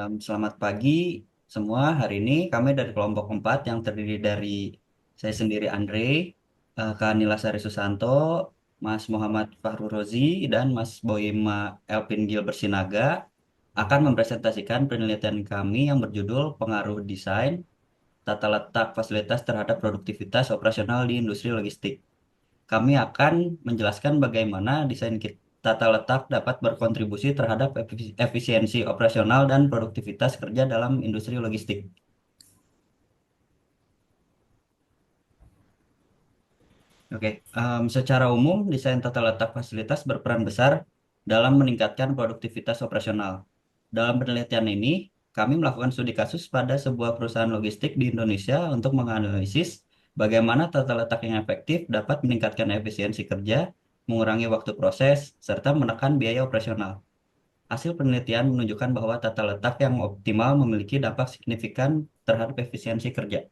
Selamat pagi semua. Hari ini kami dari kelompok 4 yang terdiri dari saya sendiri Andre, Kak Nila Sari Susanto, Mas Muhammad Fahru Rozi, dan Mas Boima Elvin Gilbert Sinaga akan mempresentasikan penelitian kami yang berjudul Pengaruh Desain Tata Letak Fasilitas terhadap Produktivitas Operasional di Industri Logistik. Kami akan menjelaskan bagaimana desain tata letak dapat berkontribusi terhadap efisiensi operasional dan produktivitas kerja dalam industri logistik. Oke, secara umum desain tata letak fasilitas berperan besar dalam meningkatkan produktivitas operasional. Dalam penelitian ini, kami melakukan studi kasus pada sebuah perusahaan logistik di Indonesia untuk menganalisis bagaimana tata letak yang efektif dapat meningkatkan efisiensi kerja, mengurangi waktu proses, serta menekan biaya operasional. Hasil penelitian menunjukkan bahwa tata letak yang optimal memiliki dampak signifikan terhadap efisiensi kerja.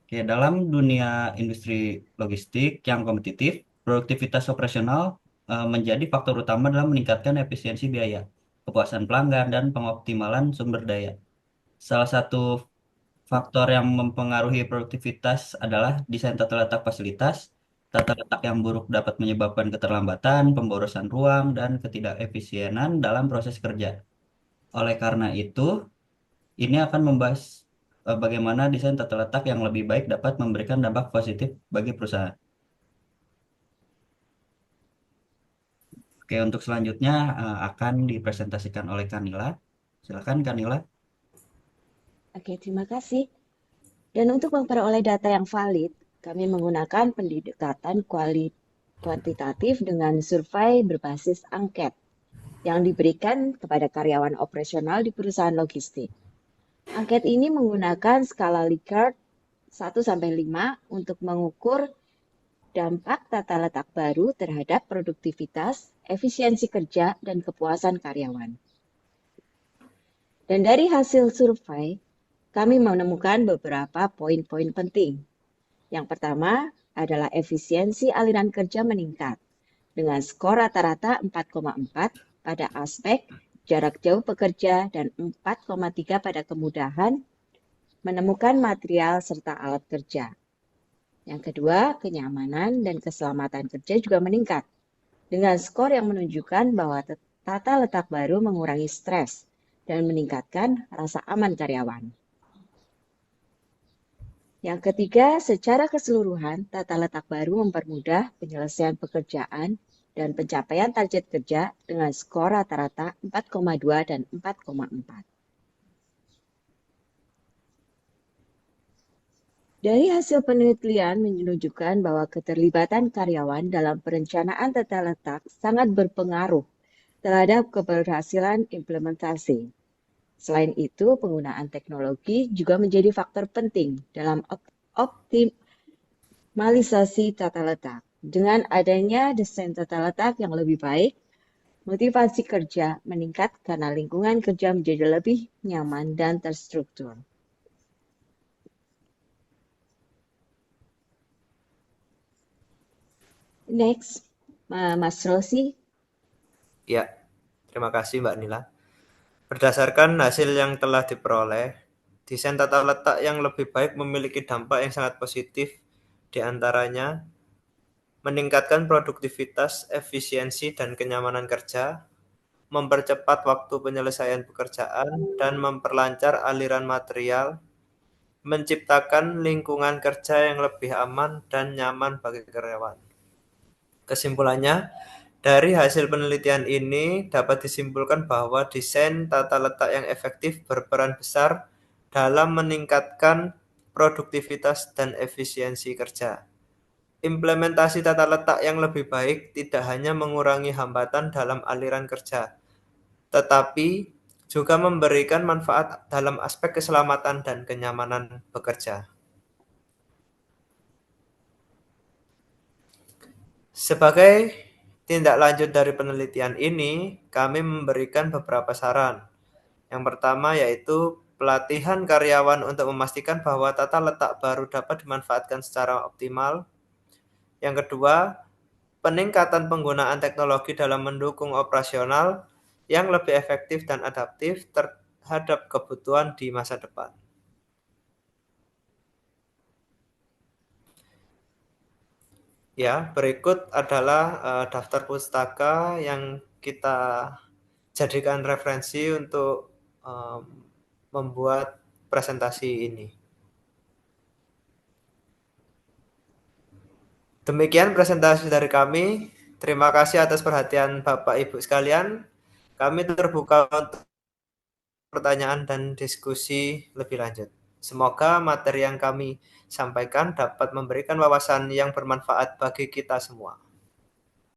Oke, dalam dunia industri logistik yang kompetitif, produktivitas operasional menjadi faktor utama dalam meningkatkan efisiensi biaya, kepuasan pelanggan, dan pengoptimalan sumber daya. Salah satu faktor yang mempengaruhi produktivitas adalah desain tata letak fasilitas. Tata letak yang buruk dapat menyebabkan keterlambatan, pemborosan ruang, dan ketidakefisienan dalam proses kerja. Oleh karena itu, ini akan membahas bagaimana desain tata letak yang lebih baik dapat memberikan dampak positif bagi perusahaan. Oke, untuk selanjutnya akan dipresentasikan oleh Kanila. Silakan Kanila. Oke, terima kasih. Dan untuk memperoleh data yang valid, kami menggunakan pendekatan kuantitatif dengan survei berbasis angket yang diberikan kepada karyawan operasional di perusahaan logistik. Angket ini menggunakan skala Likert 1-5 untuk mengukur dampak tata letak baru terhadap produktivitas, efisiensi kerja, dan kepuasan karyawan. Dan dari hasil survei, kami menemukan beberapa poin-poin penting. Yang pertama adalah efisiensi aliran kerja meningkat dengan skor rata-rata 4,4 pada aspek jarak jauh pekerja dan 4,3 pada kemudahan menemukan material serta alat kerja. Yang kedua, kenyamanan dan keselamatan kerja juga meningkat dengan skor yang menunjukkan bahwa tata letak baru mengurangi stres dan meningkatkan rasa aman karyawan. Yang ketiga, secara keseluruhan, tata letak baru mempermudah penyelesaian pekerjaan dan pencapaian target kerja dengan skor rata-rata 4,2 dan 4,4. Dari hasil penelitian menunjukkan bahwa keterlibatan karyawan dalam perencanaan tata letak sangat berpengaruh terhadap keberhasilan implementasi. Selain itu, penggunaan teknologi juga menjadi faktor penting dalam optimalisasi tata letak. Dengan adanya desain tata letak yang lebih baik, motivasi kerja meningkat karena lingkungan kerja menjadi lebih nyaman dan terstruktur. Next, Mas Rosi. Ya, terima kasih Mbak Nila. Berdasarkan hasil yang telah diperoleh, desain tata letak yang lebih baik memiliki dampak yang sangat positif, di antaranya meningkatkan produktivitas, efisiensi, dan kenyamanan kerja, mempercepat waktu penyelesaian pekerjaan, dan memperlancar aliran material, menciptakan lingkungan kerja yang lebih aman dan nyaman bagi karyawan. Kesimpulannya, dari hasil penelitian ini dapat disimpulkan bahwa desain tata letak yang efektif berperan besar dalam meningkatkan produktivitas dan efisiensi kerja. Implementasi tata letak yang lebih baik tidak hanya mengurangi hambatan dalam aliran kerja, tetapi juga memberikan manfaat dalam aspek keselamatan dan kenyamanan bekerja. Sebagai tindak lanjut dari penelitian ini, kami memberikan beberapa saran. Yang pertama yaitu pelatihan karyawan untuk memastikan bahwa tata letak baru dapat dimanfaatkan secara optimal. Yang kedua, peningkatan penggunaan teknologi dalam mendukung operasional yang lebih efektif dan adaptif terhadap kebutuhan di masa depan. Ya, berikut adalah daftar pustaka yang kita jadikan referensi untuk membuat presentasi ini. Demikian presentasi dari kami. Terima kasih atas perhatian Bapak Ibu sekalian. Kami terbuka untuk pertanyaan dan diskusi lebih lanjut. Semoga materi yang kami sampaikan dapat memberikan wawasan yang bermanfaat bagi kita semua.